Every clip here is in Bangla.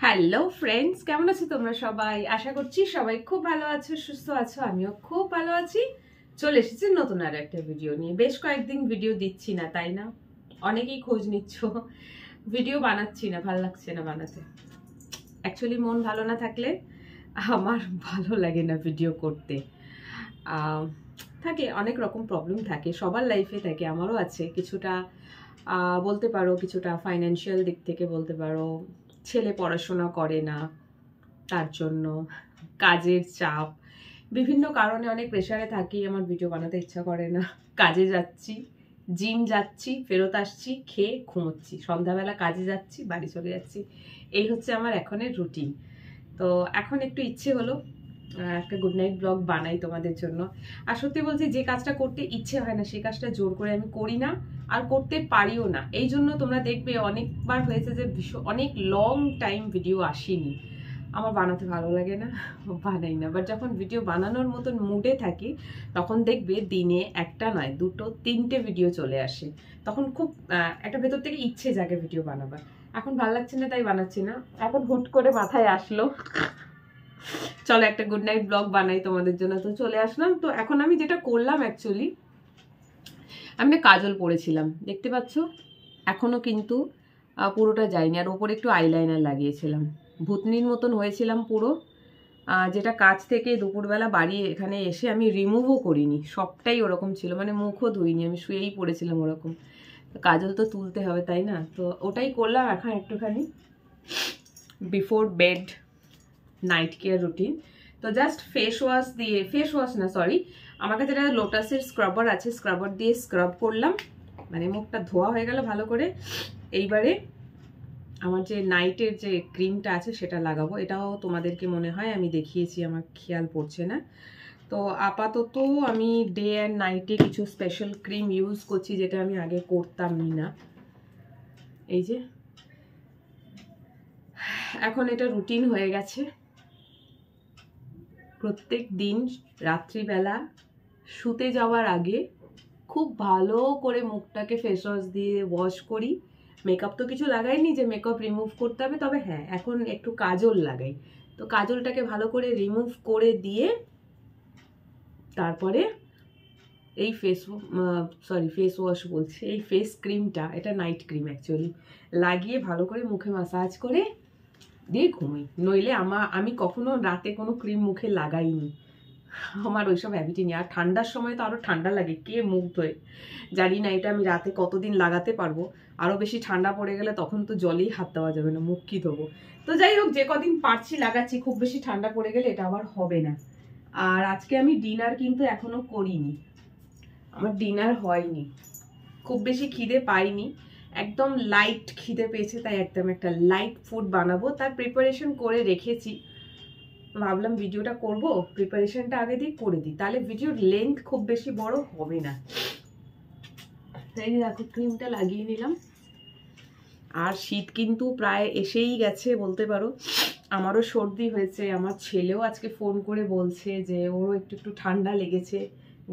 হ্যালো ফ্রেন্ডস, কেমন আছো তোমরা সবাই? আশা করছি সবাই খুব ভালো আছো, সুস্থ আছো। আমিও খুব ভালো আছি। চলে এসেছি নতুন আর একটা ভিডিও নিয়ে। বেশ কয়েকদিন ভিডিও দিচ্ছি না, তাই না? অনেকেই খোঁজ নিচ্ছ। ভিডিও বানাচ্ছি না, ভালো লাগছে না বানাতে। অ্যাকচুয়ালি মন ভালো না থাকলে আমার ভালো লাগে না ভিডিও করতে। থাকে অনেক রকম প্রবলেম থাকে, সবার লাইফে থাকে, আমারও আছে কিছুটা। বলতে পারো কিছুটা ফাইন্যান্সিয়াল দিক থেকে বলতে পারো, ছেলে পড়াশোনা করে না, তার জন্য কাজের চাপ, বিভিন্ন কারণে অনেক প্রেশারে থাকি, আমার ভিডিও বানাতে ইচ্ছা করে না। কাজে যাচ্ছি, জিম যাচ্ছি, ফেরত আসছি, খেয়ে ঘুমোচ্ছি, সন্ধ্যাবেলা কাজে যাচ্ছি, বাড়ি চলে যাচ্ছি। এই হচ্ছে আমার এখনের রুটিন। তো এখন একটু ইচ্ছে হলো একটা গুড নাইট ব্লগ বানাই তোমাদের জন্য। আর সত্যি বলছি, যে কাজটা করতে ইচ্ছে হয় না সেই কাজটা জোর করে আমি করি না, আর করতে পারিও না। এই জন্য তোমরা দেখবে অনেকবার হয়েছে যে অনেক লং টাইম ভিডিও আসেনি। আমার বানাতে ভালো লাগে না, বানাই না। বাট যখন ভিডিও বানানোর মতন মুডে থাকি তখন দেখবে দিনে একটা নয়, দুটো তিনটে ভিডিও চলে আসে। তখন খুব একটা ভেতর থেকে ইচ্ছে জাগে ভিডিও বানাবার। এখন ভালো লাগছে না তাই বানাচ্ছি না। এখন হুট করে মাথায় আসলো চলো একটা গুড নাইট ব্লগ বানাই তোমাদের জন্য, তো চলে আসলাম। তো এখন আমি যেটা করলাম, অ্যাকচুয়ালি আমি না কাজল পরেছিলাম, দেখতে পাচ্ছ, এখনো কিন্তু পুরোটা যায়নি। আর ওপরে একটু আইলাইনার লাগিয়েছিলাম, ভূতনির মতন হয়েছিলাম পুরো। যেটা কাজ থেকে দুপুরবেলা বাড়ি এখানে এসে আমি রিমুভও করিনি, সবটাই ওরকম ছিল, মানে মুখও ধুইনি, আমি শুয়েই পড়েছিলাম ওরকম। কাজল তো তুলতে হবে, তাই না? তো ওটাই করলাম এখন একটুখানি before bed night care routine. তো জাস্ট ফেস ওয়াশ দিয়ে, ফেস ওয়াশ না সরি, আমার কাছে একটা লোটাসের স্ক্রাবার আছে, স্ক্রাবার দিয়ে স্ক্রাব করলাম, মানে মুখটা ধোয়া হয়ে গেল ভালো করে। এইবারে আমার যে নাইটের যে ক্রিমটা আছে সেটা লাগাবো। এটাও তোমাদেরকে মনে হয় আমি দেখিয়েছি, আমার খেয়াল পড়ছে না। তো আপাতত আমি ডে অ্যান্ড নাইটে কিছু স্পেশাল ক্রিম ইউজ করছি, যেটা আমি আগে করতামই না। এই যে এখন এটা রুটিন হয়ে গেছে। প্রত্যেক দিন রাত্রিবেলা শুতে যাওয়ার আগে খুব ভালো করে মুখটাকে ফেস ওয়াশ দিয়ে ওয়াশ করি। মেকআপ তো কিছু লাগাইনি যে মেকআপ রিমুভ করতে হবে, তবে হ্যাঁ এখন একটু কাজল লাগাই। তো কাজলটাকে ভালো করে রিমুভ করে দিয়ে তারপরে এই ফেস ওয়াশ বলছি, এই ফেস ক্রিমটা, এটা নাইট ক্রিম অ্যাকচুয়ালি, লাগিয়ে ভালো করে মুখে মাসাজ করে দিয়ে ঘুমাই। নইলে আমি কখনো রাতে কোনো ক্রিম মুখে লাগাইনি, আমার ওইসব হ্যাবিটই নেই। আর ঠান্ডার সময় তো আরও ঠান্ডা লাগে, কে মুখ ধোয় জানি না, এটা আমি রাতে কতদিন লাগাতে পারবো। আরও বেশি ঠান্ডা পড়ে গেলে তখন তো জলেই হাত দেওয়া যাবে না, মুখ কি ধোবো। তো যাই হোক, যে কদিন পারছি লাগাচ্ছি, খুব বেশি ঠান্ডা পড়ে গেলে এটা আবার হবে না। আর আজকে আমি ডিনার কিন্তু এখনো করিনি, আমার ডিনার হয়নি, খুব বেশি খিদে পাইনি, একদম লাইট খিদে পেয়েছে, তাই একদম একটা লাইট ফুড বানাবো, তার প্রিপারেশন করে রেখেছি। ভাবলাম ভিডিওটা করব, প্রিপারেশনটা আগে দিয়ে করে দিই, তাহলে ভিডিওর লেন্থ খুব বেশি বড় হবে না। তাই দেখো ক্রিমটা লাগিয়ে নিলাম। আর শীত কিন্তু প্রায় এসেই গেছে বলতে পারো। আমারও সর্দি হয়েছে, আমার ছেলেও আজকে ফোন করে বলছে যে ওরও একটু একটু ঠান্ডা লেগেছে,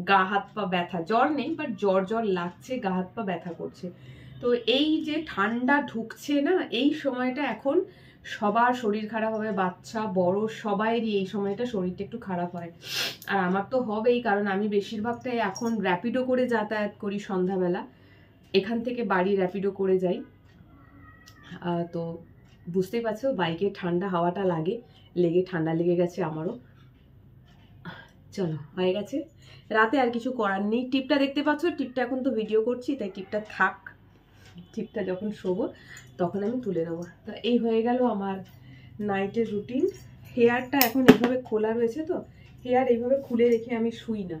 গা হাত পা ব্যথা, জ্বর নেই বাট জ্বর জ্বর লাগছে, গা হাত পা ব্যথা করছে। তো এই যে ঠান্ডা ঢুকছে না, এই সময়টা এখন সবার শরীর খারাপ হবে, বাচ্চা বড় সবাইরই এই সময়টা শরীরটা একটু খারাপ হয়। আর আমার তো হবেই, কারণ আমি বেশিরভাগটাই এখন র্যাপিডো করে যাতায়াত করি সন্ধ্যাবেলা, এখান থেকে বাড়ি র্যাপিডো করে যাই। তো বুঝতেই পারছো বাইকে ঠান্ডা হাওয়াটা লেগে ঠান্ডা লেগে গেছে আমারও। চলো হয়ে গেছে, রাতে আর কিছু করার নেই। টিপটা দেখতে পাচ্ছ, টিপটা এখন তো ভিডিও করছি তাই টিপটা থাক, টিপটা যখন শোবো তখন আমি তুলে নেবো। তো এই হয়ে গেল আমার নাইটের রুটিন। হেয়ারটা এখন এইভাবে খোলা রয়েছে, তো হেয়ার এইভাবে খুলে রেখে আমি শুই না,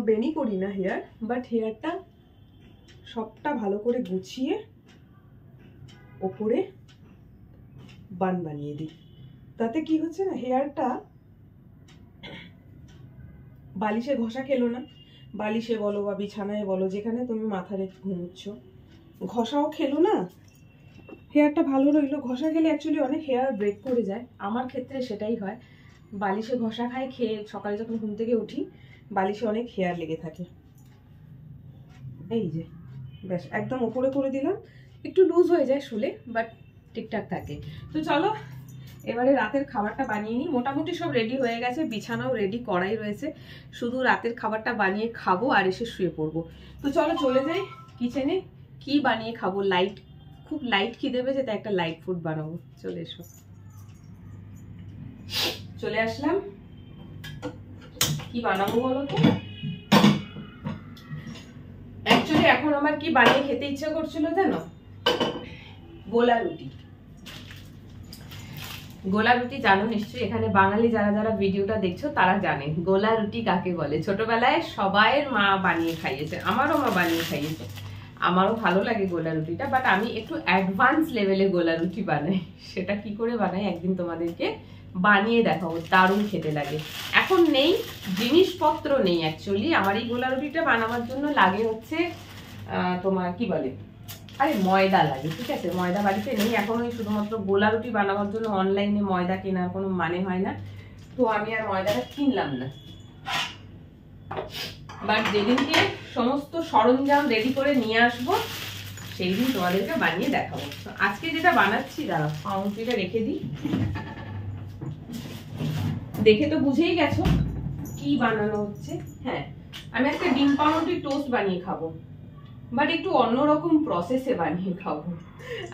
বেনি করি না হেয়ার, বাট হেয়ারটা সবটা ভালো করে গুছিয়ে ওপরে বান বানিয়ে দিই। তাতে কি হচ্ছে না, হেয়ারটা বালিশে ঘষা খেলো না, বালিশে বলো বা বিছানায় বলো, যেখানে তুমি মাথা রেখে ঘুমোচ্ছ, ঘষাও খেলো না, হেয়ারটা ভালো রইলো। ঘষা খেলে অ্যাকচুয়ালি অনেক হেয়ার ব্রেক করে যায়, আমার ক্ষেত্রে সেটাই হয়। বালিশে ঘষা খাই, খেয়ে সকালে যখন ঘুম থেকে উঠি বালিশে অনেক হেয়ার লেগে থাকে। এই যে ব্যাস একদম উপরে করে দিলাম, একটু লুজ হয়ে যায় শুলে, বাট ঠিকঠাক থাকে। তো চলো এবারে রাতের খাবারটা বানিয়ে নিই। মোটামুটি সব রেডি হয়ে গেছে, বিছানাও রেডি করাই রয়েছে, শুধু রাতের খাবারটা বানিয়ে খাবো আর এসে শুয়ে পড়বো। তো চলো চলে যাই কিচেনে, কি বানিয়ে খাবো। খুব লাইট খিদে পেয়েছে, তাই একটা লাইট ফুড বানাবো। চলে এসো। চলে আসলাম, কি বানাবো বলো তো। অ্যাকচুয়ালি এখন আমার কি বানিয়ে খেতে ইচ্ছা করছিল জানো, গোলা রুটি। গোলা রুটি জানো নিশ্চয়ই, এখানে বাঙালি যারা যারা ভিডিওটা দেখছো তারা জানে গোলা রুটি কাকে বলে। ছোটবেলায় সবাইয়ের মা বানিয়ে খাইয়েছে, আমারও মা বানিয়ে খাইয়েছে, আমারও ভালো লাগে গোলা রুটিটা। বাট আমি একটু অ্যাডভান্স লেভেলে গোলা রুটি বানাই। সেটা কি করে বানাই একদিন তোমাদেরকে বানিয়ে দেখাবো, দারুণ খেতে লাগে। এখন নেই, জিনিসপত্র নেই অ্যাকচুয়ালি। আমার এই গোলা রুটিটা বানাবার জন্য লাগে হচ্ছে তোমার কি বলে, আরে ময়দা লাগে, ঠিক আছে। ময়দা বাড়িতে নেই এখন, ওই শুধুমাত্র গোলা রুটি বানাবার জন্য অনলাইনে ময়দা কেনার কোনো মানে হয় না, তো আমি আর ময়দাটা কিনলাম না। বাট যেদিনকে সমস্ত সরঞ্জাম রেডি করে নিয়ে আসবো সেই দিন তোমাদেরকে বানিয়ে দেখাবো। তো আজকে যেটা বানাচ্ছি, দাঁড়াও পাউরুটিটা রেখে দিই। দেখে তো বুঝেই গেছো কি বানানো হচ্ছে। হ্যাঁ, আমি আজকে ডিম পাউরুটি টোস্ট বানিয়ে খাবো, বাট একটু অন্যরকম প্রসেসে বানিয়ে খাবো।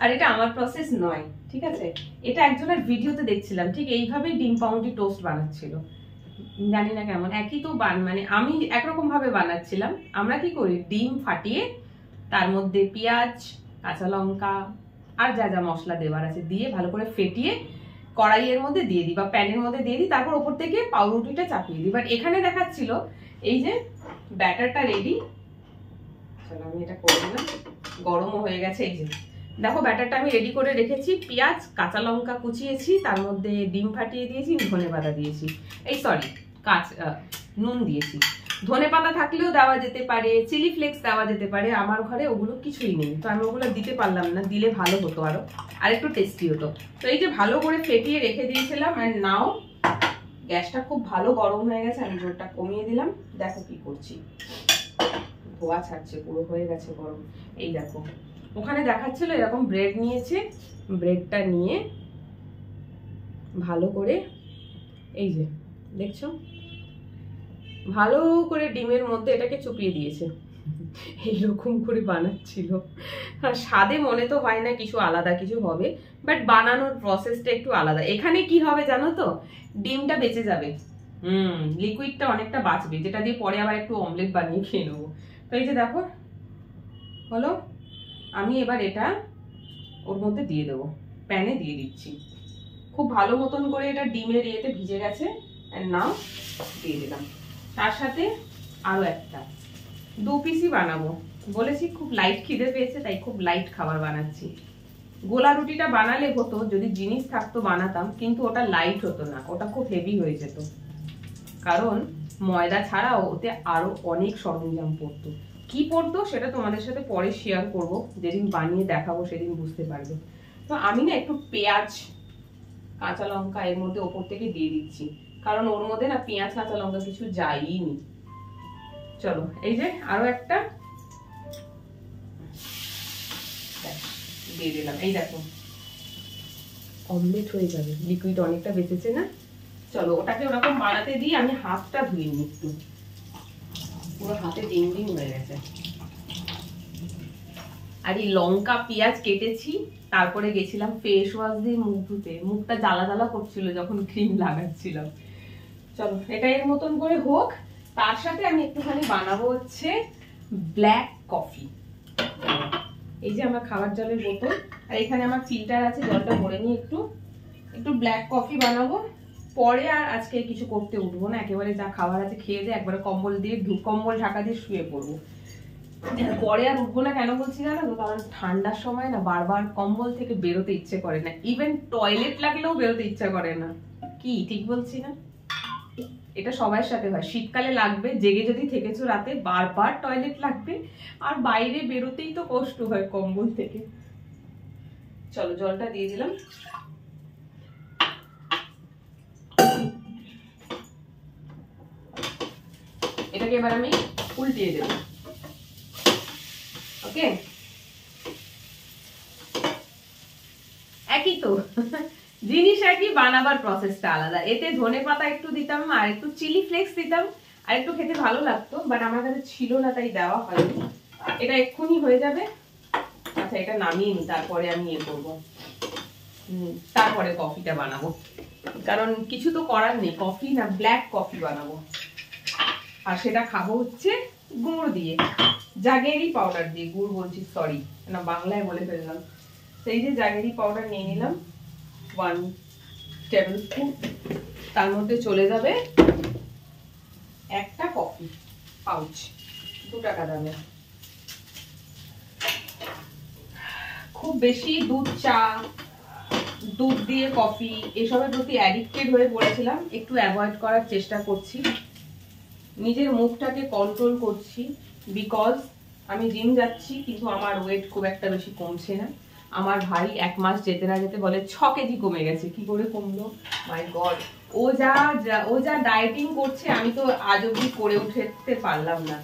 আর এটা আমার প্রসেস নয়, ঠিক আছে, এটা একজনের ভিডিওতে দেখছিলাম, ঠিক এইভাবেই ডিম পাউরুটি টোস্ট বানাচ্ছিল। জানি না কেমন, একই তো মানে আমি একরকম ভাবে বানাচ্ছিলাম। আমরা কি করি, ডিম ফাটিয়ে তার মধ্যে পেঁয়াজ, কাঁচা লঙ্কা আর যা যা মশলা দেওয়ার আছে দিয়ে ভালো করে ফেটিয়ে কড়াইয়ের মধ্যে দিয়ে দিই বা প্যানের মধ্যে দিয়ে দিই, তারপর ওপর থেকে পাউরুটিটা চাপিয়ে দিই। বাট এখানে দেখাচ্ছিল এই যে ব্যাটারটা রেডি, চলো আমি এটা করে দিলাম, গরমও হয়ে গেছে। এই যে দেখো ব্যাটারটা আমি রেডি করে রেখেছি, পেঁয়াজ কাঁচা লঙ্কা কুচিয়েছি, তার মধ্যে ডিম ফাটিয়ে দিয়েছি, ধনেপাতা দিয়েছি, এই সরি নুন দিয়েছি। ধনেপাতা থাকলেও দেওয়া যেতে পারে, চিলি ফ্লেক্স দেওয়া যেতে পারে, আমার ঘরে ওগুলো কিছুই নেই, তো আমি ওগুলো দিতে পারলাম না, দিলে ভালো হতো, আর একটু টেস্টি হতো। তো এই যে ভালো করে ফেটিয়ে রেখে দিয়েছিলাম, অ্যান্ড নাও গ্যাসটা খুব ভালো গরম হয়ে গেছে, আমি জোরটা কমিয়ে দিলাম। দেখো কি করছি, ধোয়া ছাড়ছে, পুরো হয়ে গেছে গরম। এই দেখো ওখানে দেখাচ্ছিল এরকম ব্রেড নিয়েছে, ব্রেডটা নিয়ে ভালো করে, এই যে দেখছো ভালো করে ডিমের মধ্যে এটাকে চুপিয়ে দিয়েছে, এইরকম করে বানাচ্ছিল। আর স্বাদে মনে তো হয় না কিছু আলাদা কিছু হবে, বাট বানানোর প্রসেসটা একটু আলাদা। এখানে কি হবে জানো তো, ডিমটা বেঁচে যাবে, লিকুইডটা অনেকটা বাঁচবে, যেটা দিয়ে পরে আবার একটু অমলেট বানিয়ে খেয়ে নেবো। তো এই যে দেখো হলো, আমি এবার এটা ওর মধ্যে দিয়ে দেবো, প্যানে দিয়ে দিচ্ছি। খুব ভালো মতন করে এটা ডিমের ইয়েতে ভিজে গেছে, নাও দিয়ে দিলাম। তার সাথে আরো একটা 2 পিসই বানাবো, বলেছি খুব লাইট খিদে পেয়েছে, তাই খুব লাইট খাবার বানাচ্ছি। গোলা রুটিটা বানালে হতো যদি জিনিস থাকতো বানাতাম, কিন্তু ওটা লাইট হতো না, ওটা খুব হেভি হয়ে যেত, কারণ ময়দা ছাড়াও ওতে আরো অনেক সরঞ্জাম পড়তো। কি পড়তো সেটা তোমাদের সাথে পরে শেয়ার করব, যেদিন বানিয়ে দেখাবো সেদিন বুঝতে পারবে। তো আমি না একটু পেঁয়াজ কাঁচা লঙ্কা এর মধ্যে ওপর থেকে দিয়ে দিচ্ছি, কারণ ওর মধ্যে না পেঁয়াজ কাঁচা লঙ্কা কিছু যায়নি। চলো এই যে আরো একটা দিয়ে দিলাম, এই দেখো অমলেট হয়ে যাবে, লিকুইড অনেকটা বেঁচেছে না। চলো ওটাকে ওরকম বানাতে দিই, আমি হাতটা ধুয়ে নিই একটু, পুরো হাতে ডিং ডিং হয়ে গেছে। আর এই লঙ্কা পেঁয়াজ কেটেছি, তারপরে গেছিলাম ফেস ওয়াশ দিয়ে মুখ ধুতে, মুখটা জ্বালা জ্বালা করছিল যখন ক্রিম লাগাচ্ছিলাম। চলো এটা এর মতন করে হোক, তার সাথে আমি একটুখানি বানাবো হচ্ছে ব্ল্যাক কফি। এই যে আমার খাবার জলের বোতল, আর এখানে আমার ফিল্টার আছে, জলটা ভরে নিয়ে একটু ব্ল্যাক কফি বানাবো। পরে আর আজকে কিছু করতে উঠবো না, একেবারে যা খাবার আছে খেয়ে দিয়ে একবারে কম্বল দিয়ে কম্বল ঢাকা দিয়ে শুয়ে পড়বো। পরে আর উঠবো না, কেন বলছি জানো তো, কারণ ঠান্ডার সময় না বারবার কম্বল থেকে বেরোতে ইচ্ছে করে না, ইভেন টয়লেট লাগলেও বেরোতে ইচ্ছা করে না। কি ঠিক বলছি না? এটা সবার সাথে হয়, শীতকালে লাগবে, জেগে যদি থেকেছো রাতে বারবার টয়লেট লাগবে, আর বাইরে বেরোতেই তো কষ্ট হয় কম্বল থেকে। চলো জলটা দিয়ে দিলাম। এটাকে এবার আমি উল্টিয়ে দেব। ওকে, একই তো জিনিস একই, বানাবার প্রসেসটা আলাদা। এতে ধনে পাতা একটু দিতাম আর একটু চিলি ফ্লেক্স দিতাম আর একটু খেতে ভালো লাগতো, বাট আমার কাছে ছিল না তাই দেওয়া হয়নি। এটা এক্ষুনি হয়ে যাবে। আচ্ছা এটা নামিয়ে নি, তারপরে আমি ইয়ে করবো, তারপরে কফিটা বানাবো, কারণ কিছু তো করার নেই, কফি না ব্ল্যাক কফি বানাবো। আর সেটা খাবো হচ্ছে গুড় দিয়ে, জাগেরি পাউডার দিয়ে, গুড় বলছি সরি, না বাংলায় বলে ফেললাম। সেই যে জাগেরি পাউডার নিয়ে নিলাম 1 টেবিল স্পুন, তার মধ্যে চলে যাবে একটা কফি পাউচ, 2 টাকা দামে। খুব বেশি দুধ চা, দুধ দিয়ে কফি এসবের প্রতি অ্যাডিক্টেড হয়ে পড়েছিলাম, একটু অ্যাভয়েড করার চেষ্টা করছি, নিজের মুখটাকে কন্ট্রোল করছি। বিকজ আমি জিম যাচ্ছি কিন্তু আমার ওয়েট খুব একটা বেশি কমছে না। আমার ভাই 1 মাস যেতে না যেতে বলে 6 কেজি কমে গেছে। কি করে কমলো মাই গড। ও যা ডায়েটিং করছে আমি তো আজ অব্দি করে উঠতে পারলাম না,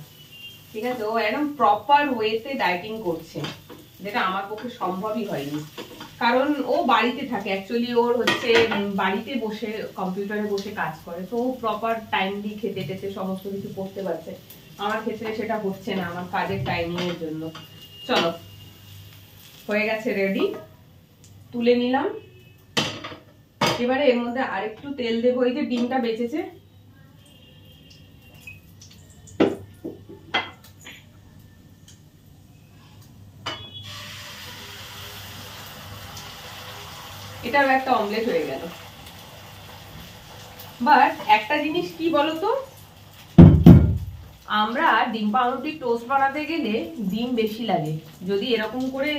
ঠিক আছে। ও একদম প্রপার ওয়েতে ডায়েটিং করছে, যেটা আমার পক্ষে সম্ভবই হয়নি, কারণ ও বাড়িতে থাকে। অ্যাকচুয়ালি ওর হচ্ছে বাড়িতে বসে কম্পিউটারে বসে কাজ করে, তো ও প্রপার টাইমলি খেতে টেতে সমস্ত কিছু করতে পারছে। আমার ক্ষেত্রে সেটা হচ্ছে না, আমার কাজের টাইমিং এর জন্য। চলো হয়ে গেছে, রেডি, তুলে নিলাম। এবারে এর মধ্যে আরেকটু তেল দেবো, এই যে ডিমটা বেঁচেছে, এটাও একটা অমলেট হয়ে গেল। বাট একটা জিনিস কি বলতো, আমরা ডিম পাউরুটি টোস্ট বানাতে গেলে ডিম বেশি লাগে। যদি এরকম করে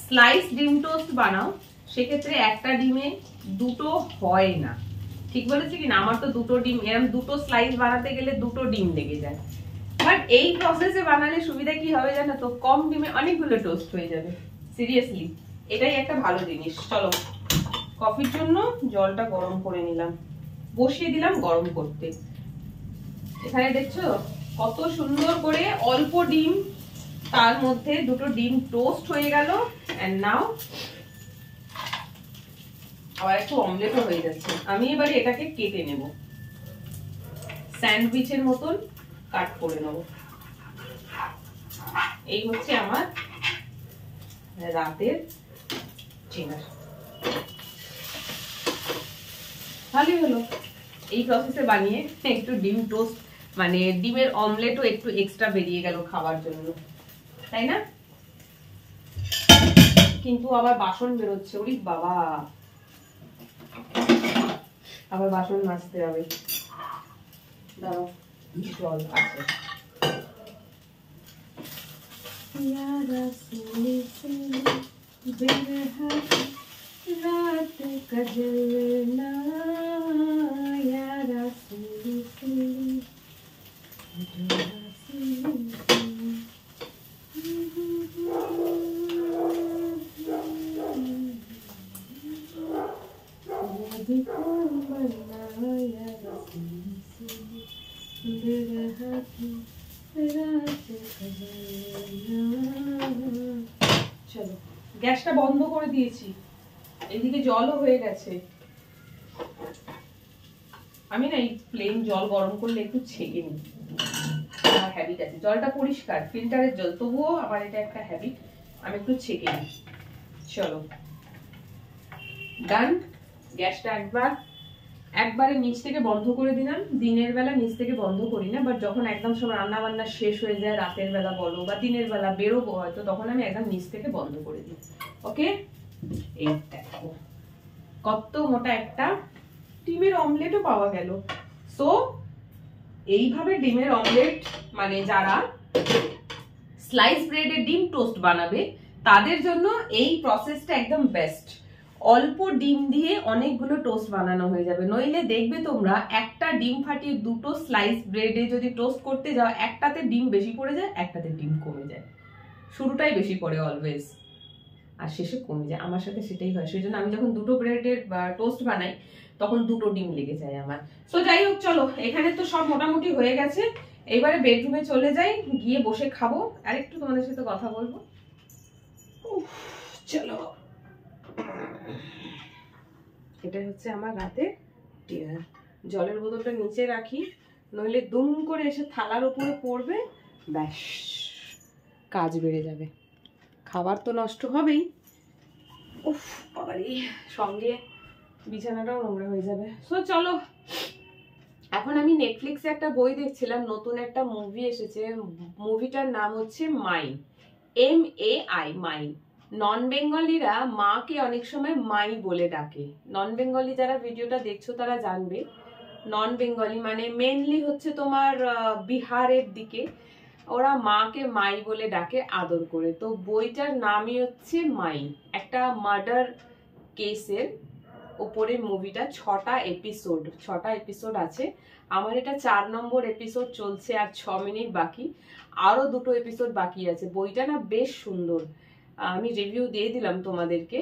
স্লাইস ডিম টোস্ট বানাও সেক্ষেত্রে একটা ডিমে 2টো হয় না। ঠিক বলেছি কিনা? আমার তো 2টো ডিম, এরকম 2টো স্লাইস বানাতে গেলে 2টো ডিম লেগে যায়। বাট এই প্রসেসে বানালে সুবিধা কি হবে জানো তো, কম ডিমে অনেকগুলো টোস্ট হয়ে যাবে। সিরিয়াসলি এটাই একটা ভালো জিনিস। চলো কফির জন্য জলটা গরম করে নিলাম, বসিয়ে দিলাম গরম করতে। এখানে দেখছো কত সুন্দর করে অল্প ডিম, তার মধ্যে 2টো ডিম টোস্ট হয়ে গেল। এন্ড নাও আবার একটু অমলেটও হয়ে যাচ্ছে। আমি এবারে এটাকে কেটে নেব, স্যান্ডউইচের মতন কাট করে নেব। এই হচ্ছে আমার রাতের ডিনার। ভালোই হলো এই প্রসেসে বানিয়ে, একটু ডিম টোস্ট মানে ডিমের অমলেটও একটু এক্সট্রা বেরিয়ে গেল খাবার জন্য, তাই না? কিন্তু আবার বাসন বেরোচ্ছে, ওরে বাবা, আবার বাসন মাজতে হবে। দাঁড়াও জল আছে। रात कजलना यारा सुली सुली চলো গ্যাসটা বন্ধ করে দিয়েছি, এদিকে জলও হয়ে গেছে। আমি না এই প্লেন জল গরম করলে একটু ছেঁকে নিই, আমার হ্যাবিট আছে। জলটা পরিষ্কার ফিল্টারের জল, তবুও আমার এটা একটা হ্যাবিট, আমি একটু ছেঁকে নিই। চলো ডান। গ্যাসটা একবারে নিচ থেকে বন্ধ করে দিলাম। দিনের বেলা নিচ থেকে বন্ধ করি না, বাট যখন একদম সব রান্না বান্না শেষ হয়ে যায়, রাতের বেলা বলো বা দিনের বেলা বেরোবো হয়তো, তখন আমি একদম নিচ থেকে বন্ধ করে দিই। ওকে, এই দেখো কত মোটা একটা ডিমের অমলেটও পাওয়া গেল। সো এইভাবে ডিমের অমলেট মানে যারা স্লাইস ব্রেডে ডিম টোস্ট বানাবে তাদের জন্য এই প্রসেসটা একদম বেস্ট। অল্প ডিম দিয়ে অনেকগুলো টোস্ট বানানো হয়ে যাবে। নইলে দেখবে তোমরা একটা ডিম ফাটিয়ে দুটো স্লাইস ব্রেডে যদি টোস্ট করতে যাও, একটাতে ডিম বেশি পড়ে যায়, একটাতে ডিম কমে যায়। শুরুটাই বেশি পড়ে অলওয়েজ, আর শেষে কমে যায়। আমার সাথে সেটাই হয়, সেই জন্য আমি যখন দুটো ব্রেডের টোস্ট বানাই তখন দুটো ডিম লেগে যায় আমার। সো যাই হোক, চলো এখানে তো সব মোটামুটি হয়ে গেছে, এবারে বেডরুমে চলে যাই, গিয়ে বসে খাবো আর একটু তোমাদের সাথে কথা বলবো। চলো, এটা হচ্ছে আমার রাতে ডিনার। জলের বোতলটা নিচে রাখি, নইলে দুম করে এসে থালার উপরে পড়বে, ব্যাস কাজ বেড়ে যাবে। খাবার তো নষ্ট হবেই, উফ বাবারে, সঙ্গে বিছানাটাও নোংরা হয়ে যাবে। সো চলো, এখন আমি নেটফ্লিক্সে একটা বই দেখছিলাম, নতুন একটা মুভি এসেছে। মুভিটার নাম হচ্ছে মাই, MAI, মাই। নন বেঙ্গলিরা মাকে অনেক সময় মাই বলে ডাকে। নন বেঙ্গলি যারা ভিডিওটা দেখছো তারা জানবে। নন বেঙ্গলি মানে মেনলি হচ্ছে তোমার বিহারের দিকে, ওরা মাকে মাই বলে ডাকে আদর করে। তো বইটার নামই হচ্ছে মাই, একটা মার্ডার কেসের ওপরে মুভিটা। 6টা এপিসোড আছে। আমার এটা 4 নম্বর এপিসোড চলছে, আর 6 মিনিট বাকি, আরো 2টো এপিসোড বাকি আছে। বইটা না বেশ সুন্দর, আমি রিভিউ দিয়ে দিলাম তোমাদেরকে।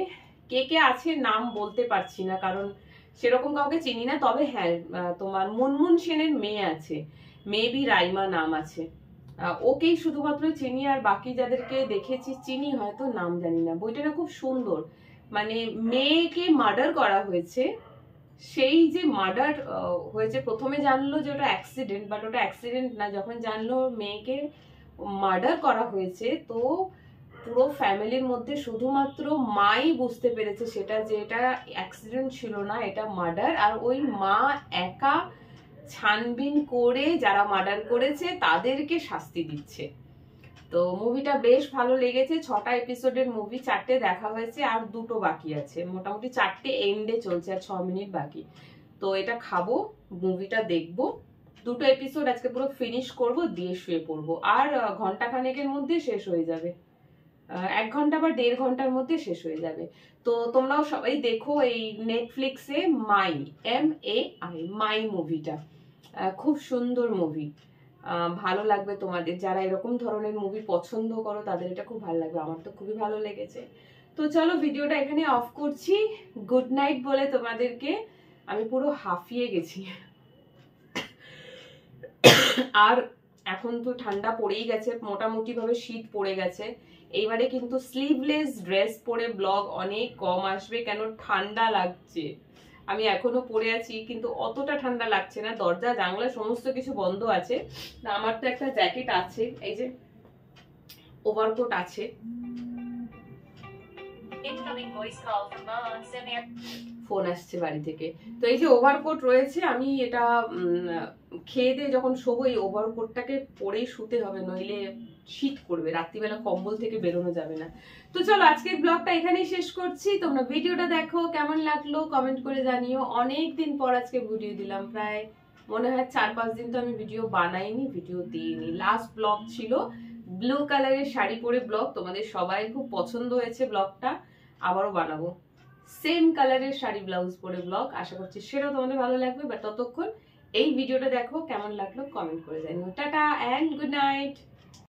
কে কে আছে নাম বলতে পারছি না, কারণ সেরকম কাউকে চিনি না। তবে হ্যাঁ, তোমার মুনমুন সেনের মেয়ে আছে, মেবি রাইমা নাম আছে, ওকেই শুধুমাত্র চিনি, আর বাকি যাদেরকে দেখেছি চিনি হয়তো নাম জানি না। বইটা না খুব সুন্দর, মানে মেয়েকে মার্ডার করা হয়েছে, সেই যে মার্ডার হয়েছে প্রথমে জানলো যে ওটা অ্যাক্সিডেন্ট, বাট ওটা অ্যাক্সিডেন্ট না। যখন জানলো মেয়েকে মার্ডার করা হয়েছে, তো পুরো ফ্যামিলির মধ্যে শুধুমাত্র মাই বুঝতে পেরেছে সেটা, যে এটা অ্যাক্সিডেন্ট ছিল না, এটা মার্ডার। আর ওই মা একা ছানবিন করে যারা মার্ডার করেছে তাদেরকে শাস্তি দিচ্ছে। তো মুভিটা বেশ ভালো লেগেছে। 6টা এপিসোডের মুভি, 4টে দেখা হয়েছে, আর 2টো বাকি আছে। মোটামুটি 4টে এন্ডে চলছে, আর 6 মিনিট বাকি। তো এটা খাবো, মুভিটা দেখবো, 2টো এপিসোড আজকে পুরো ফিনিশ করব, দিয়ে শুয়ে পড়বো। আর ঘন্টাখানেকের মধ্যে শেষ হয়ে যাবে, 1 ঘন্টা বা 1.5 ঘন্টার মধ্যে শেষ হয়ে যাবে। তো তোমরাও সবাই দেখো এই নেটফ্লিক্সে মাই, MAI, মাই মুভিটা। খুব সুন্দর মুভি, ভালো লাগবে তোমাদের। যারা এরকম ধরনের মুভি পছন্দ করো তাদের এটা খুব ভালো লাগবে, আমার তো খুবই ভালো লেগেছে। তো চলো ভিডিওটা এখানে অফ করছি, গুড নাইট বলে তোমাদেরকে। আমি পুরো হাঁফিয়ে গেছি, আর এখন তো ঠান্ডা পড়েই গেছে, মোটামুটি ভাবে শীত পড়ে গেছে। এইবারে কিন্তু স্লিভলেস ড্রেস পরে ব্লগ অনেক কম আসবে, কেন ঠান্ডা লাগছে। আমি এখনো পরে আছি, কিন্তু অতটা ঠান্ডা লাগছে না, দরজা জানলা সমস্ত কিছু বন্ধ আছে। আমার তো একটা জ্যাকেট আছে, এই যে ওভারকোট আছে। ফোন আসছে বাড়ি থেকে। তো এই যে ওভারকোট রয়েছে, আমি এটা খেয়ে দিয়ে যখন শোবো এই ওভারকোটটাকে পরেই শুতে হবে, নইলে শীত করবে, রাত্রিবেলা কম্বল থেকে বেরোনো যাবে না। তো চলো আজকের ব্লগটা এখানেই শেষ করছি। তোমরা ভিডিওটা দেখো, কেমন লাগলো কমেন্ট করে জানিও। অনেক দিন পর আজকে ভিডিও দিলাম, প্রায় মনে হয় 4-5 দিন তো আমি ভিডিও বানাইনি, ভিডিও দিইনি। লাস্ট ব্লগ ছিল ব্লু কালারের শাড়ি পরে ব্লগ, তোমাদের সবাই খুব পছন্দ হয়েছে ব্লগটা, আবারও বানাবো সেম কালারের শাড়ি ব্লাউজ পরে ব্লগ। আশা করছি সেটাও তোমাদের ভালো লাগবে। বাট ততক্ষণ এই ভিডিওটা দেখো, কেমন লাগলো কমেন্ট করে জানিও। Tata and good night.